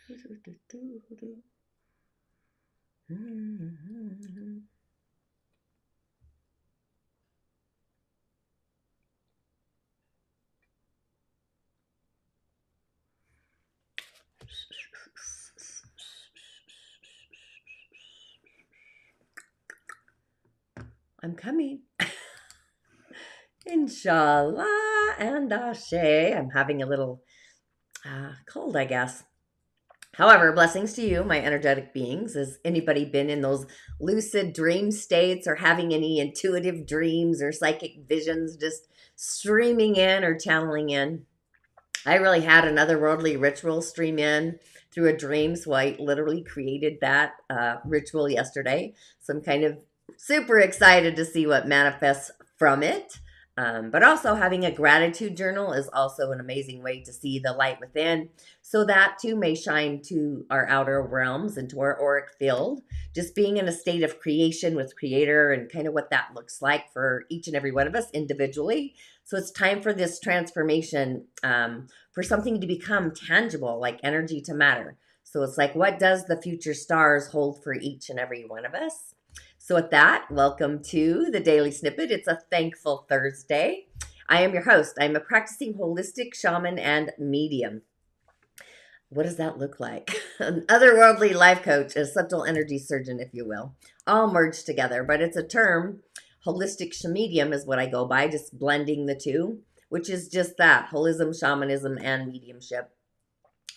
I'm coming. InShalla and Ashe. I'm having a little cold, I guess. However, blessings to you, my energetic beings. Has anybody been in those lucid dream states or having any intuitive dreams or psychic visions just streaming in or channeling in? I really had an otherworldly ritual stream in through a dream, so I literally created that ritual yesterday. So I'm kind of super excited to see what manifests from it. But also having a gratitude journal is also an amazing way to see the light within. So that too may shine to our outer realms and to our auric field. Just being in a state of creation with Creator and kind of what that looks like for each and every one of us individually. So it's time for this transformation, for something to become tangible, like energy to matter. So it's like, what does the future stars hold for each and every one of us? So with that, welcome to the Daily Snippet. It's a thankful Thursday. I am your host. I'm a practicing holistic shaman and medium. What does that look like? An otherworldly life coach, a subtle energy surgeon, if you will, all merged together. But it's a term. Holistic medium is what I go by, just blending the two, which is just that, holism, shamanism, and mediumship,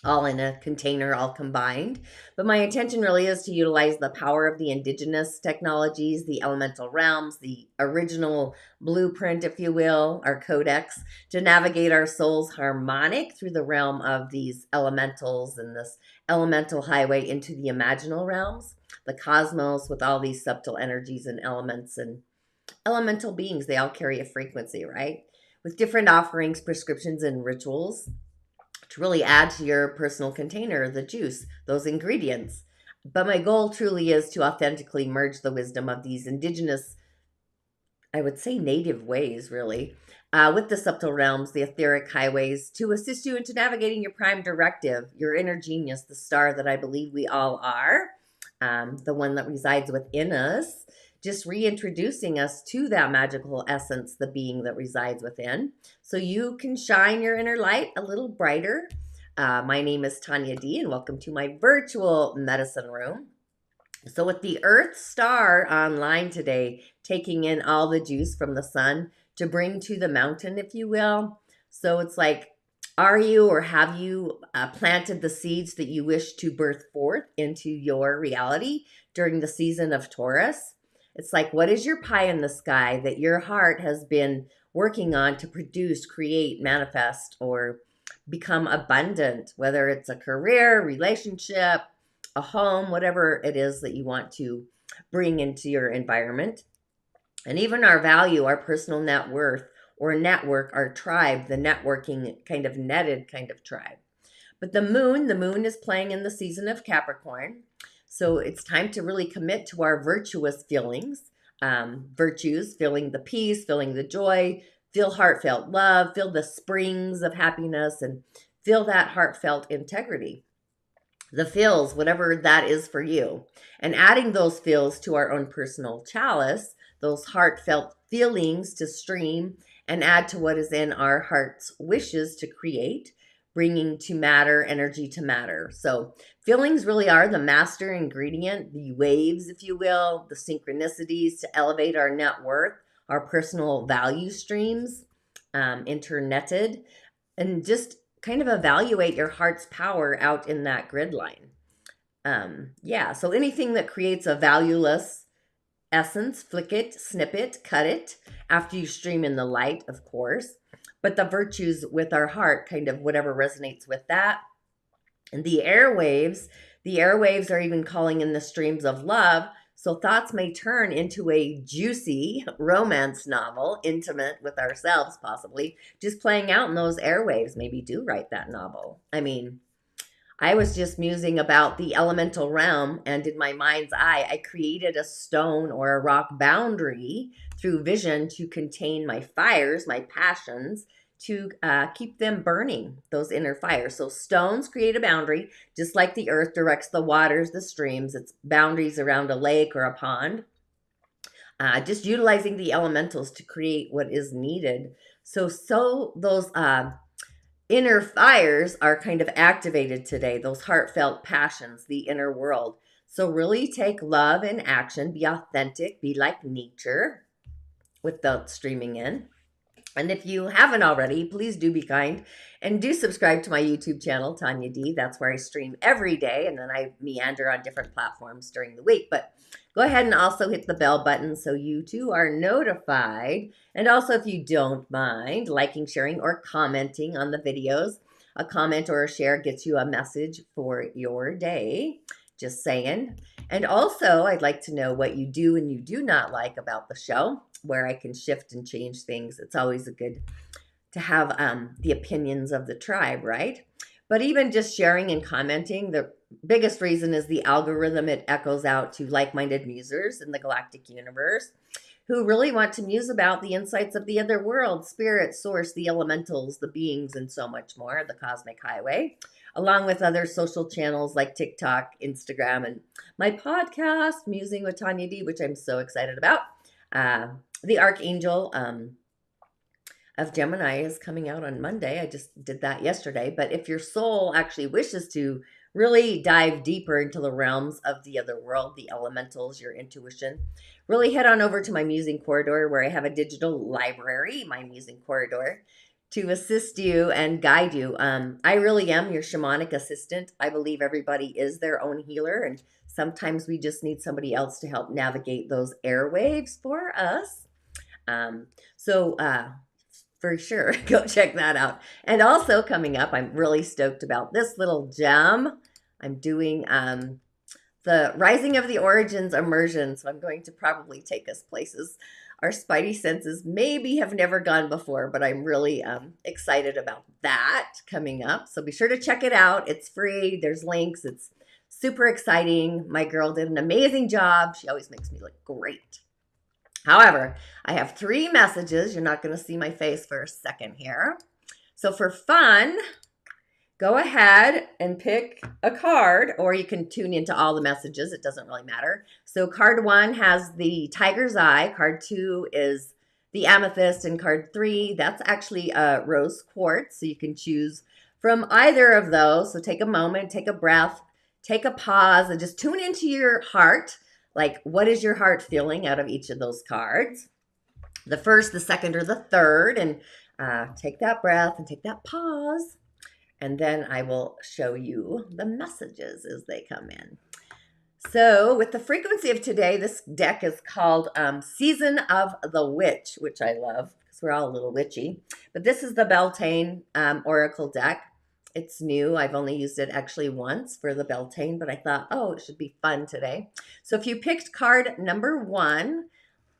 all in a container, all combined. But my intention really is to utilize the power of the indigenous technologies, the elemental realms, the original blueprint, if you will, our codex, to navigate our soul's harmonic through the realm of these elementals and this elemental highway into the imaginal realms, the cosmos with all these subtle energies and elements and elemental beings. They all carry a frequency, right? With different offerings, prescriptions, and rituals to really add to your personal container, the juice, those ingredients. But my goal truly is to authentically merge the wisdom of these indigenous, I would say native ways, really, with the subtle realms, the etheric highways, to assist you into navigating your prime directive, your inner genius, the star that I believe we all are, the one that resides within us, just reintroducing us to that magical essence, the being that resides within, so you can shine your inner light a little brighter. My name is Tanya D, and welcome to my virtual medicine room. So with the Earth Star online today, taking in all the juice from the sun to bring to the mountain, if you will. So it's like, are you or have you planted the seeds that you wish to birth forth into your reality during the season of Taurus? It's like, what is your pie in the sky that your heart has been working on to produce, create, manifest, or become abundant, whether it's a career, relationship, a home, whatever it is that you want to bring into your environment. And even our value, our personal net worth or network, our tribe, the networking kind of netted kind of tribe. But the moon is playing in the season of Capricorn. So it's time to really commit to our virtuous feelings, virtues, feeling the peace, feeling the joy, feel heartfelt love, feel the springs of happiness, and feel that heartfelt integrity. The feels, whatever that is for you. And adding those feels to our own personal chalice, those heartfelt feelings to stream and add to what is in our heart's wishes to create, bringing to matter, energy to matter. So feelings really are the master ingredient, the waves, if you will, the synchronicities to elevate our net worth, our personal value streams, internetted, and just kind of evaluate your heart's power out in that grid line. Yeah, so anything that creates a valueless essence, flick it, snip it, cut it after you stream in the light, of course. But the virtues with our heart, kind of whatever resonates with that. And the airwaves are even calling in the streams of love. So thoughts may turn into a juicy romance novel, intimate with ourselves, possibly, just playing out in those airwaves. Maybe do write that novel. I mean, I was just musing about the elemental realm, and in my mind's eye, I created a stone or a rock boundary through vision to contain my fires, my passions, to keep them burning, those inner fires. So stones create a boundary, just like the earth directs the waters, the streams, its boundaries around a lake or a pond. Just utilizing the elementals to create what is needed. So those inner fires are kind of activated today, those heartfelt passions, the inner world. So really take love in action, be authentic, be like nature without streaming in. And if you haven't already, please do be kind and do subscribe to my YouTube channel, Tanya D. That's where I stream every day, and then I meander on different platforms during the week. But go ahead and also hit the bell button so you too are notified. And also, if you don't mind liking, sharing, or commenting on the videos, a comment or a share gets you a message for your day. Just saying. And also, I'd like to know what you do and you do not like about the show, where I can shift and change things. It's always a good to have the opinions of the tribe, right? But even just sharing and commenting, the biggest reason is the algorithm. It echoes out to like-minded musers in the galactic universe who really want to muse about the insights of the other world, spirit, source, the elementals, the beings, and so much more, the cosmic highway, along with other social channels like TikTok, Instagram, and my podcast, Musing with Tanya D, which I'm so excited about. The Archangel of Gemini is coming out on Monday. I just did that yesterday. But if your soul actually wishes to really dive deeper into the realms of the other world, the elementals, your intuition, really head on over to my Musing Corridor, where I have a digital library, my Musing Corridor, to assist you and guide you. I really am your shamanic assistant. I believe everybody is their own healer, and sometimes we just need somebody else to help navigate those airwaves for us. So for sure, go check that out. And also coming up, I'm really stoked about this little gem. I'm doing the Rising of the Origins Immersion, so I'm going to probably take us places our spidey senses maybe have never gone before, but I'm really excited about that coming up. So be sure to check it out. It's free. There's links. It's super exciting. My girl did an amazing job. She always makes me look great. However, I have 3 messages. You're not going to see my face for a second here. So for fun, go ahead and pick a card, or you can tune into all the messages. It doesn't really matter. So card 1 has the tiger's eye. Card 2 is the amethyst. And card 3, that's actually a rose quartz. So you can choose from either of those. So take a moment, take a breath, take a pause, and just tune into your heart. Like, what is your heart feeling out of each of those cards? The first, the second, or the third. And take that breath and take that pause. And then I will show you the messages as they come in. So with the frequency of today, this deck is called Season of the Witch, which I love because we're all a little witchy. But this is the Beltane Oracle deck. It's new. I've only used it actually once for the Beltane, but I thought, oh, it should be fun today. So if you picked card number 1,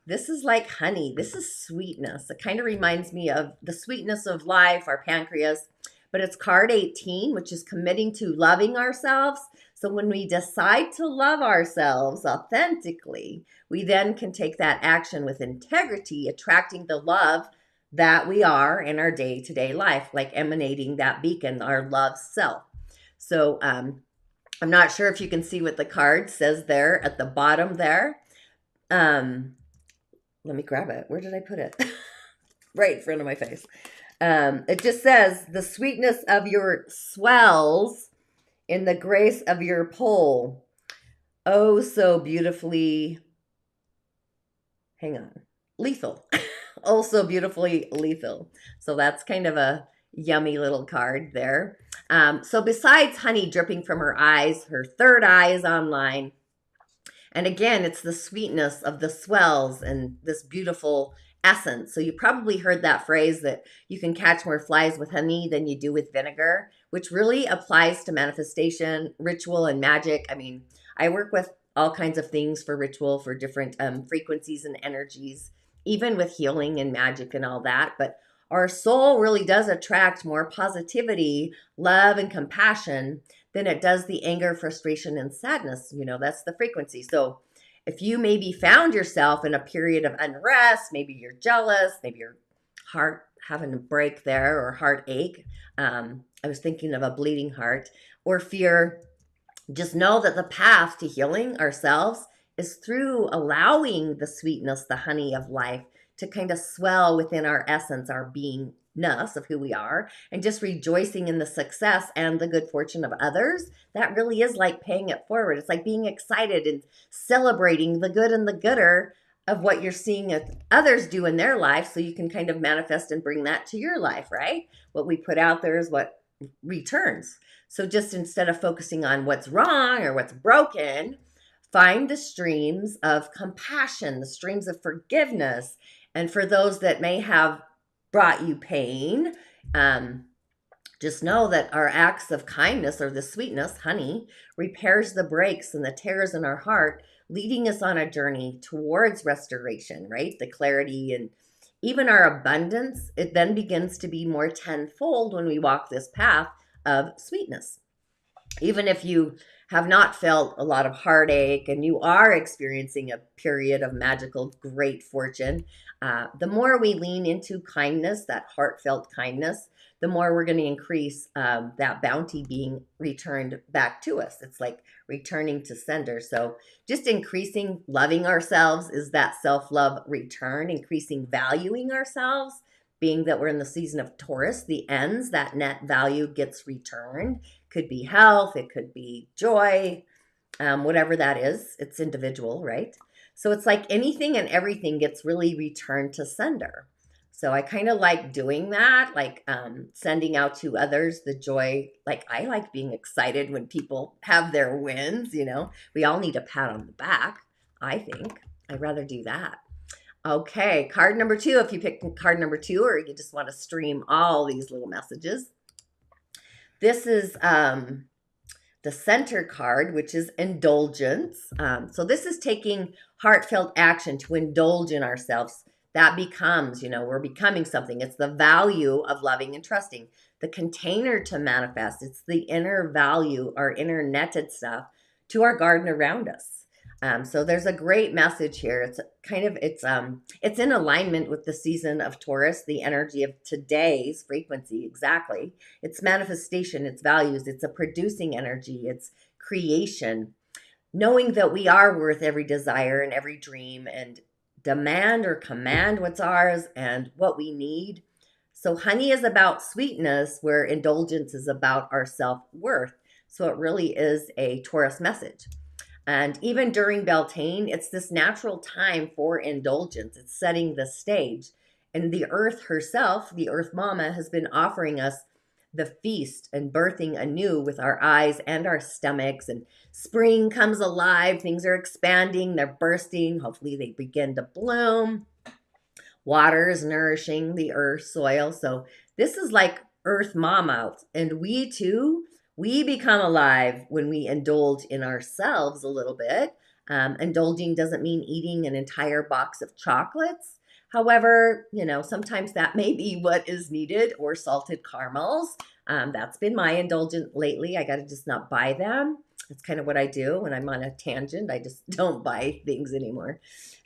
this is like honey. This is sweetness. It kind of reminds me of the sweetness of life, our pancreas. But it's card 18, which is committing to loving ourselves. So when we decide to love ourselves authentically, we then can take that action with integrity, attracting the love that we are in our day-to-day life, like emanating that beacon, our love self. So I'm not sure if you can see what the card says there at the bottom there. Let me grab it. Where did I put it? Right in front of my face. It just says, the sweetness of your swells in the grace of your pole. Oh, so beautifully, hang on, lethal. Oh, so beautifully lethal. So that's kind of a yummy little card there. So besides honey dripping from her eyes, her third eye is online. And again, it's the sweetness of the swells and this beautiful essence. So you probably heard that phrase that you can catch more flies with honey than you do with vinegar, which really applies to manifestation, ritual, and magic. I mean, I work with all kinds of things for ritual, for different frequencies and energies, even with healing and magic and all that. But our soul really does attract more positivity, love, and compassion than it does the anger, frustration, and sadness. You know, that's the frequency. So if you maybe found yourself in a period of unrest, maybe you're jealous, maybe your heart having a break there or heartache, I was thinking of a bleeding heart or fear. Just know that the path to healing ourselves is through allowing the sweetness, the honey of life to kind of swell within our essence, our beingness of who we are, and just rejoicing in the success and the good fortune of others. That really is like paying it forward. It's like being excited and celebrating the good and the gooder of what you're seeing others do in their life, so you can kind of manifest and bring that to your life, right? What we put out there is what returns. So just instead of focusing on what's wrong or what's broken, find the streams of compassion, the streams of forgiveness. And for those that may have brought you pain, just know that our acts of kindness, or the sweetness, honey, repairs the breaks and the tears in our heart, leading us on a journey towards restoration, right? The clarity and even our abundance. It then begins to be more tenfold when we walk this path of sweetness. Even if you have not felt a lot of heartache and you are experiencing a period of magical great fortune, the more we lean into kindness, that heartfelt kindness, the more we're going to increase that bounty being returned back to us. It's like returning to sender. So just increasing loving ourselves is that self-love return, increasing valuing ourselves, being that we're in the season of Taurus, the ends, that net value gets returned. Could be health, it could be joy, whatever that is. It's individual, right? So it's like anything and everything gets really returned to sender. So I kind of like doing that, like sending out to others the joy. Like I like being excited when people have their wins, you know. We all need a pat on the back, I think. I'd rather do that. Okay, card number 2, if you pick card number 2 or you just want to stream all these little messages. This is the center card, which is indulgence. So this is taking heartfelt action to indulge in ourselves. That becomes, you know, we're becoming something. It's the value of loving and trusting. The container to manifest. It's the inner value, our inner netted stuff to our garden around us. So there's a great message here. It's kind of, it's in alignment with the season of Taurus, the energy of today's frequency. Exactly. It's manifestation, it's values, it's a producing energy, it's creation, knowing that we are worth every desire and every dream, and demand or command what's ours and what we need. So honey is about sweetness, where indulgence is about our self-worth. So it really is a Taurus message. And even during Beltane, it's this natural time for indulgence. It's setting the stage. And the earth herself, the earth mama, has been offering us the feast and birthing anew with our eyes and our stomachs. And spring comes alive. Things are expanding. They're bursting. Hopefully they begin to bloom. Water is nourishing the earth, soil. So this is like earth mama. And we too, we become alive when we indulge in ourselves a little bit. Indulging doesn't mean eating an entire box of chocolates. However, you know, sometimes that may be what is needed, or salted caramels. That's been my indulgent lately. I got to just not buy them. That's kind of what I do when I'm on a tangent. I just don't buy things anymore.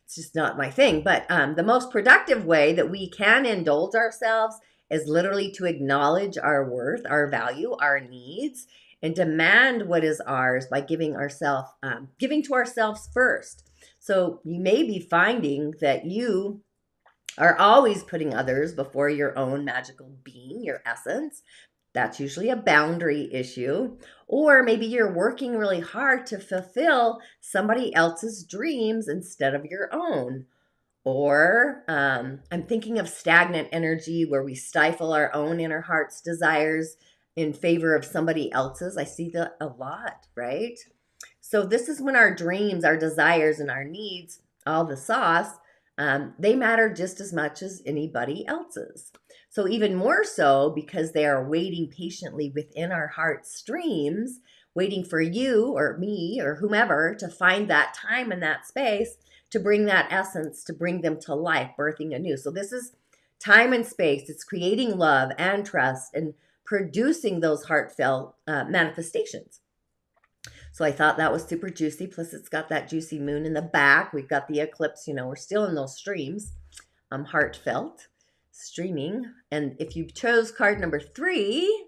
It's just not my thing. But the most productive way that we can indulge ourselves is literally to acknowledge our worth, our value, our needs, and demand what is ours by giving to ourselves first. So you may be finding that you are always putting others before your own magical being, your essence. That's usually a boundary issue. Or maybe you're working really hard to fulfill somebody else's dreams instead of your own. Or I'm thinking of stagnant energy, where we stifle our own inner heart's desires in favor of somebody else's. I see that a lot, right? So this is when our dreams, our desires, and our needs, all the sauce, they matter just as much as anybody else's. So even more so, because they are waiting patiently within our heart streams, waiting for you or me or whomever to find that time and that space to bring that essence, to bring them to life, birthing anew. So this is time and space. It's creating love and trust and producing those heartfelt manifestations. So I thought that was super juicy. Plus it's got that juicy moon in the back. We've got the eclipse, you know, we're still in those streams, heartfelt. streaming. And if you chose card number 3,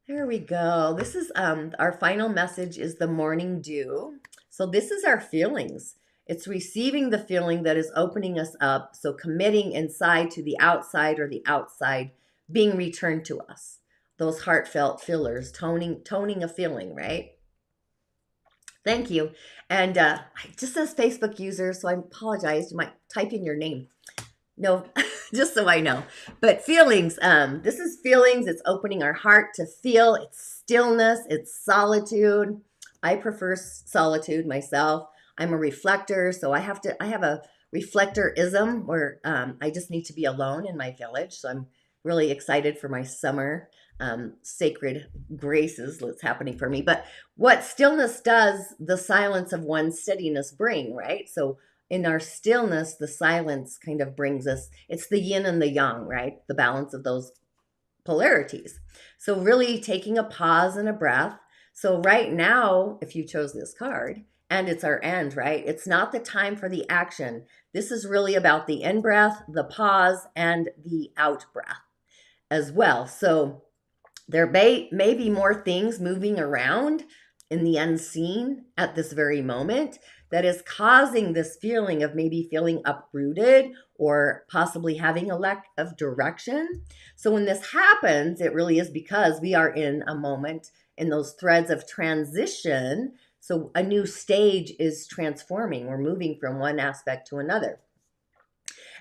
there we go. This is our final message is the morning dew. So this is our feelings. It's receiving the feeling that is opening us up. So committing inside to the outside, or the outside being returned to us. Those heartfelt fillers, toning a feeling, right? Thank you. And just as Facebook user, so I apologize. You might type in your name. No, just so I know. But feelings, this is feelings. It's opening our heart to feel. It's stillness. It's solitude. I prefer solitude myself. I'm a reflector, so I have a reflectorism where I just need to be alone in my village. So I'm really excited for my summer sacred graces that's happening for me. But what stillness does, the silence of one's steadiness bring, right? So in our stillness, the silence kind of brings us, it's the yin and the yang, right? The balance of those polarities. So really taking a pause and a breath. So right now, if you chose this card, and it's our end, right? It's not the time for the action. This is really about the in breath, the pause, and the out breath as well. So there may be more things moving around in the unseen at this very moment that is causing this feeling of maybe feeling uprooted or possibly having a lack of direction. So when this happens, it really is because we are in a moment in those threads of transition. So a new stage is transforming. We're moving from one aspect to another.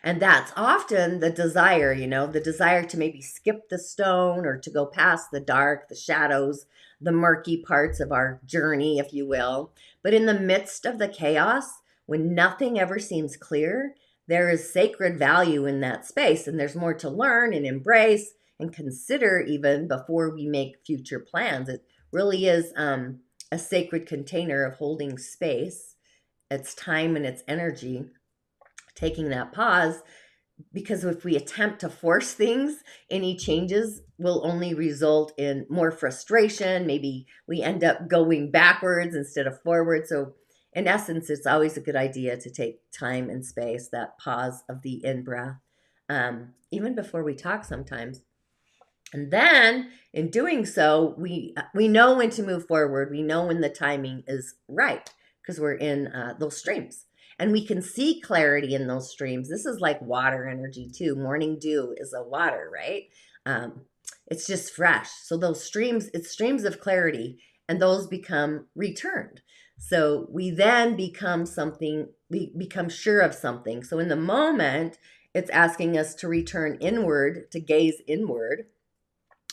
And that's often the desire, the desire to maybe skip the stone or to go past the dark, the shadows, the murky parts of our journey, if you will. But in the midst of the chaos, when nothing ever seems clear, there is sacred value in that space. And there's more to learn and embrace and consider even before we make future plans. It really is a sacred container of holding space, its time and its energy. Taking that pause, because if we attempt to force things, any changes will only result in more frustration. Maybe we end up going backwards instead of forward. So in essence, it's always a good idea to take time and space, that pause of the in-breath, even before we talk sometimes. And then in doing so, we know when to move forward. We know when the timing is right because we're in those streams. And we can see clarity in those streams. This is like water energy too. Morning dew is a water, right? It's just fresh. So those streams, it's streams of clarity, and those become returned. So we then become something, we become sure of something. So in the moment, it's asking us to return inward, to gaze inward,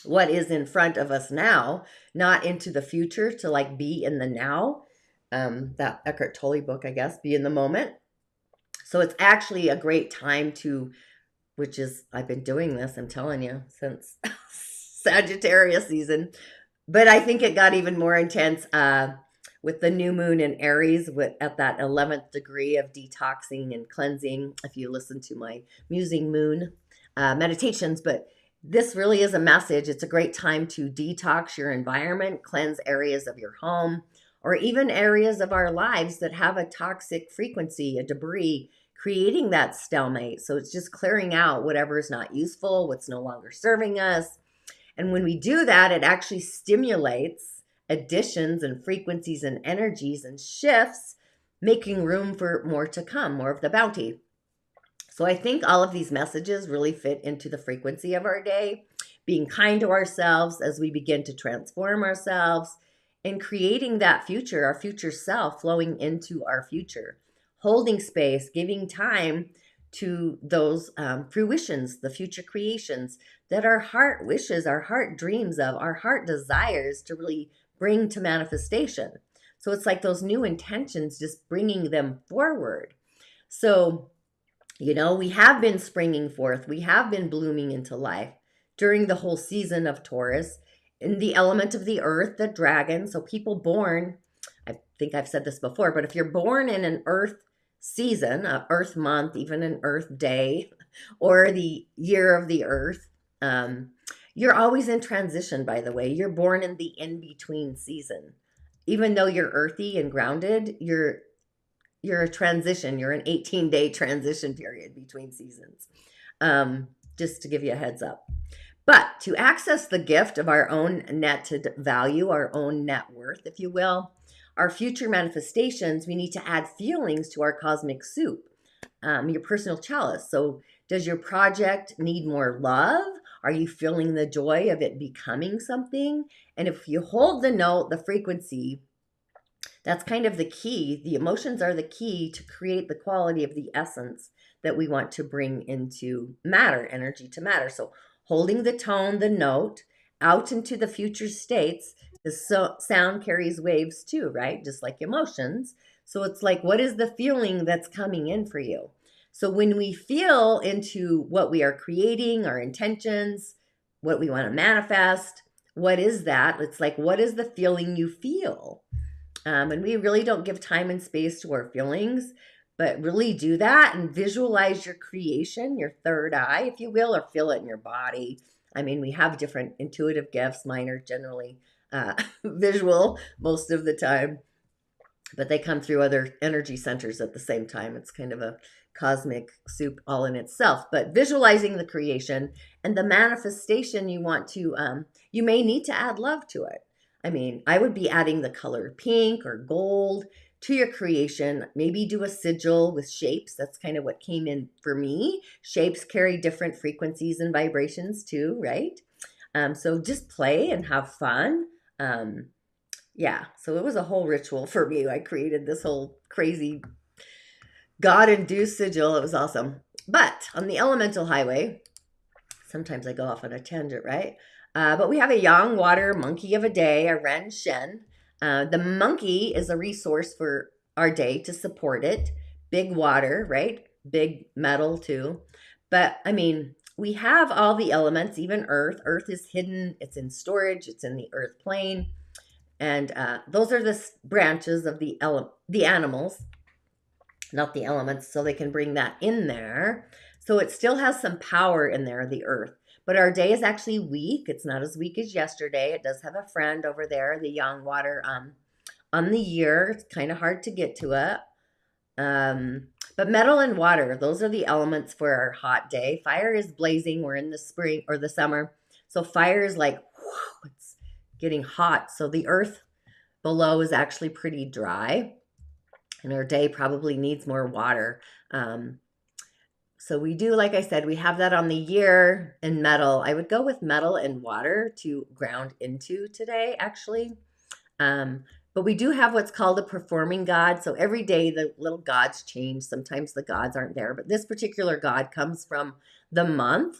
what is in front of us now, not into the future, to like be in the now. That Eckhart Tolle book, I guess, Be in the Moment. So it's actually a great time to, which is, I've been doing this, I'm telling you, since Sagittarius season. But I think it got even more intense with the new moon in Aries at that 11th degree of detoxing and cleansing, if you listen to my musing moon meditations. But this really is a message. It's a great time to detox your environment, cleanse areas of your home, or even areas of our lives that have a toxic frequency, a debris, creating that stalemate. So it's just clearing out whatever is not useful, what's no longer serving us. And when we do that, it actually stimulates additions and frequencies and energies and shifts, making room for more to come, more of the bounty. So I think all of these messages really fit into the frequency of our day, being kind to ourselves as we begin to transform ourselves, and creating that future, our future self flowing into our future, holding space, giving time to those fruitions, the future creations that our heart wishes, our heart dreams of, our heart desires to really bring to manifestation. So it's like those new intentions, just bringing them forward. So, we have been springing forth. We have been blooming into life during the whole season of Taurus, in the element of the earth, the dragon. So people born, I think I've said this before, but if you're born in an earth season, an earth month, even an earth day, or the year of the earth, you're always in transition, by the way. You're born in the in-between season. Even though you're earthy and grounded, you're you're a transition. You're an 18-day transition period between seasons. Just to give you a heads up. But to access the gift of our own netted value, our own net worth, if you will, our future manifestations, we need to add feelings to our cosmic soup, your personal chalice. So does your project need more love? Are you feeling the joy of it becoming something? And if you hold the note, the frequency, that's kind of the key. The emotions are the key to create the quality of the essence that we want to bring into matter, energy to matter. So holding the tone, the note, out into the future states, the sound carries waves too, right? Just like emotions. So it's like, what is the feeling that's coming in for you? So when we feel into what we are creating, our intentions, what we want to manifest, what is that? It's like, what is the feeling you feel? And we really don't give time and space to our feelings, but really do that and visualize your creation, your third eye, if you will, or feel it in your body. I mean, we have different intuitive gifts. Mine are generally visual most of the time, but they come through other energy centers at the same time. It's kind of a cosmic soup all in itself. But visualizing the creation and the manifestation you want to, you may need to add love to it. I mean, I would be adding the color pink or gold to your creation. Maybe do a sigil with shapes. That's kind of what came in for me. Shapes carry different frequencies and vibrations too, right? So just play and have fun. Yeah, so it was a whole ritual for me. I created this whole crazy God-induced sigil. It was awesome. But on the elemental highway, sometimes I go off on a tangent, right? But we have a yang water monkey of a day, a Ren Shen. The monkey is a resource for our day to support it. Big water, right? Big metal too. But I mean, we have all the elements, even earth. Earth is hidden. It's in storage. It's in the earth plane. And those are the branches of the animals, not the elements, so they can bring that in there. So it still has some power in there, the earth. But our day is actually weak. It's not as weak as yesterday. It does have a friend over there, the yang water on the year. It's kind of hard to get to it. But metal and water, those are the elements for our hot day. Fire is blazing. We're in the spring or the summer. So fire is like, whew, it's getting hot. So the earth below is actually pretty dry. And our day probably needs more water. So we do, like I said, we have that on the year in metal. I would go with metal and water to ground into today, actually. But we do have what's called a performing god. So every day the little gods change. Sometimes the gods aren't there. But this particular god comes from the month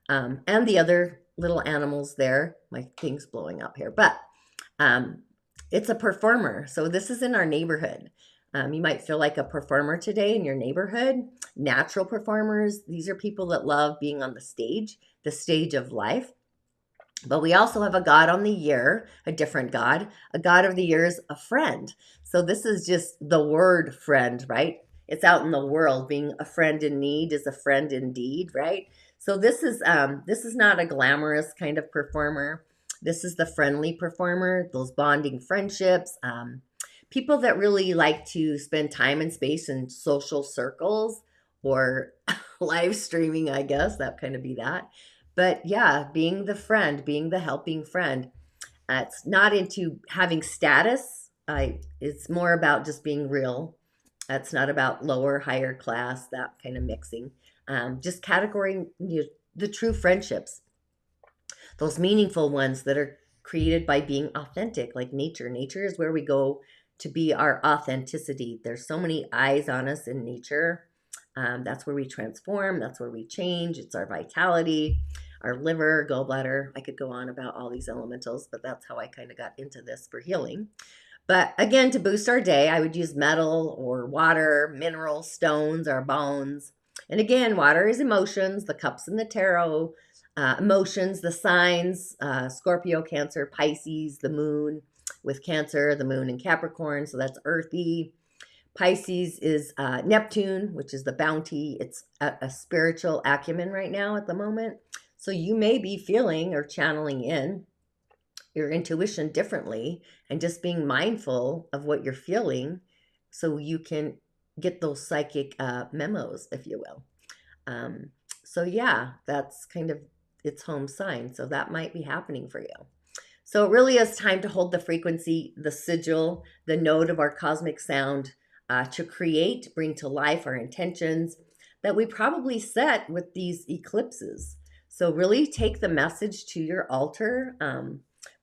and the other little animals there. My thing's blowing up here. But it's a performer. So this is in our neighborhood. You might feel like a performer today in your neighborhood. Natural performers, these are people that love being on the stage of life. But we also have a god on the year, a different god. A god of the year is a friend. So this is just the word friend, right? It's out in the world. Being a friend in need is a friend indeed, right? So this is not a glamorous kind of performer. This is the friendly performer, those bonding friendships. People that really like to spend time and space in social circles or live streaming, I guess, that kind of be that. But yeah, being the friend, being the helping friend. It's not into having status. It's more about just being real. It's not about lower, higher class, that kind of mixing. Just categorizing the true friendships. Those meaningful ones that are created by being authentic, like nature. Nature is where we go to be our authenticity. There's so many eyes on us in nature. That's where we transform. That's where we change. It's our vitality, our liver, gallbladder. I could go on about all these elementals, but that's how I kind of got into this for healing. But again, to boost our day, I would use metal or water, minerals, stones, our bones. And again, water is emotions, the cups in the tarot, emotions, the signs, Scorpio, Cancer, Pisces, the moon with Cancer, the moon in Capricorn. So that's earthy. Pisces is Neptune, which is the bounty. It's a spiritual acumen right now at the moment. So you may be feeling or channeling in your intuition differently and just being mindful of what you're feeling so you can get those psychic memos, if you will. So yeah, that's kind of its home sign. So that might be happening for you. So it really is time to hold the frequency, the sigil, the note of our cosmic sound to create, bring to life our intentions that we probably set with these eclipses. So really take the message to your altar,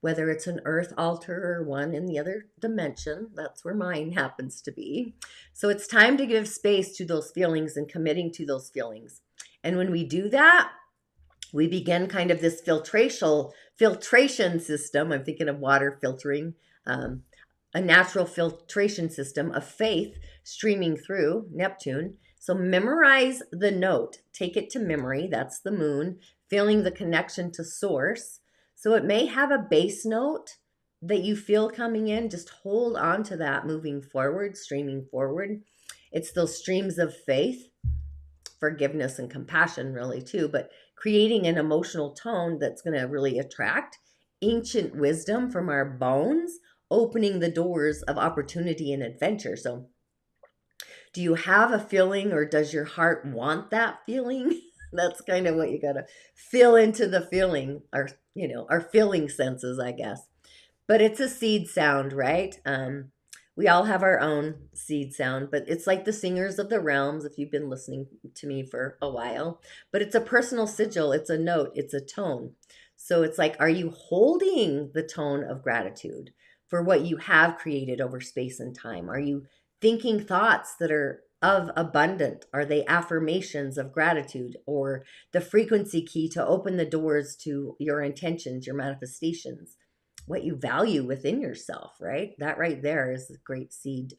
whether it's an earth altar or one in the other dimension. That's where mine happens to be. So it's time to give space to those feelings and committing to those feelings. And when we do that, we begin kind of this filtration system. I'm thinking of water filtering, a natural filtration system of faith streaming through Neptune. So memorize the note, take it to memory. That's the moon, feeling the connection to source. So it may have a base note that you feel coming in. Just hold on to that moving forward, streaming forward. It's those streams of faith, forgiveness and compassion really too, but creating an emotional tone that's going to really attract ancient wisdom from our bones, opening the doors of opportunity and adventure. So do you have a feeling, or does your heart want that feeling? That's kind of what you got to feel into the feeling, our, our feeling senses, I guess. But it's a seed sound, right? We all have our own seed sound, but it's like the singers of the realms, if you've been listening to me for a while. But it's a personal sigil, it's a note, it's a tone. So it's like, are you holding the tone of gratitude for what you have created over space and time? Are you thinking thoughts that are of abundant? Are they affirmations of gratitude, or the frequency key to open the doors to your intentions, your manifestations, what you value within yourself, right? That right there is a great seed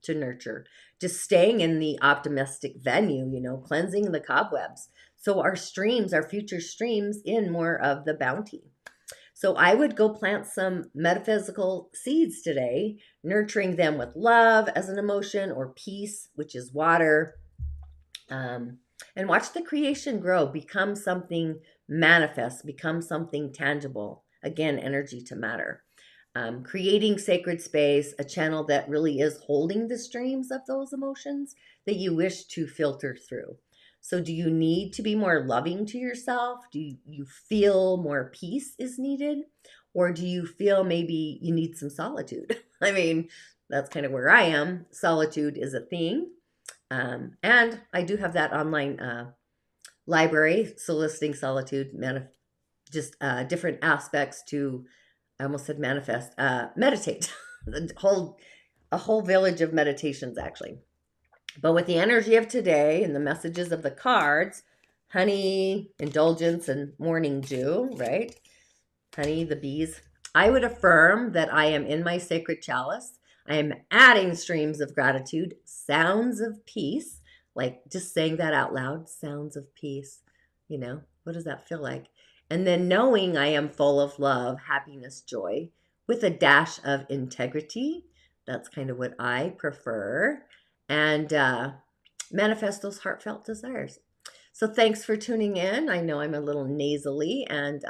to nurture. Just staying in the optimistic venue, cleansing the cobwebs. So our streams, our future streams, in more of the bounty. So I would go plant some metaphysical seeds today, nurturing them with love as an emotion, or peace, which is water. And watch the creation grow, become something manifest, become something tangible. Again, energy to matter. Creating sacred space, a channel that really is holding the streams of those emotions that you wish to filter through. So do you need to be more loving to yourself? Do you feel more peace is needed? Or do you feel maybe you need some solitude? I mean, that's kind of where I am. Solitude is a thing. And I do have that online library, soliciting solitude, just different aspects to, I almost said manifest, meditate. a whole village of meditations, actually. But with the energy of today and the messages of the cards, honey, indulgence, and morning dew, right? Honey, the bees. I would affirm that I am in my sacred chalice. I am adding streams of gratitude, sounds of peace, like just saying that out loud, sounds of peace. What does that feel like? And then knowing I am full of love, happiness, joy, with a dash of integrity. That's kind of what I prefer. And manifest those heartfelt desires. So thanks for tuning in. I know I'm a little nasally, and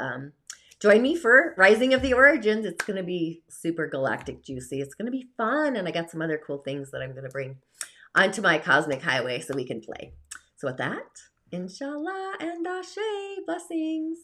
join me for Rising of the Origins. It's going to be super galactic juicy. It's going to be fun, and I got some other cool things that I'm going to bring onto my cosmic highway so we can play. So with that, InShalla and Ashe, blessings.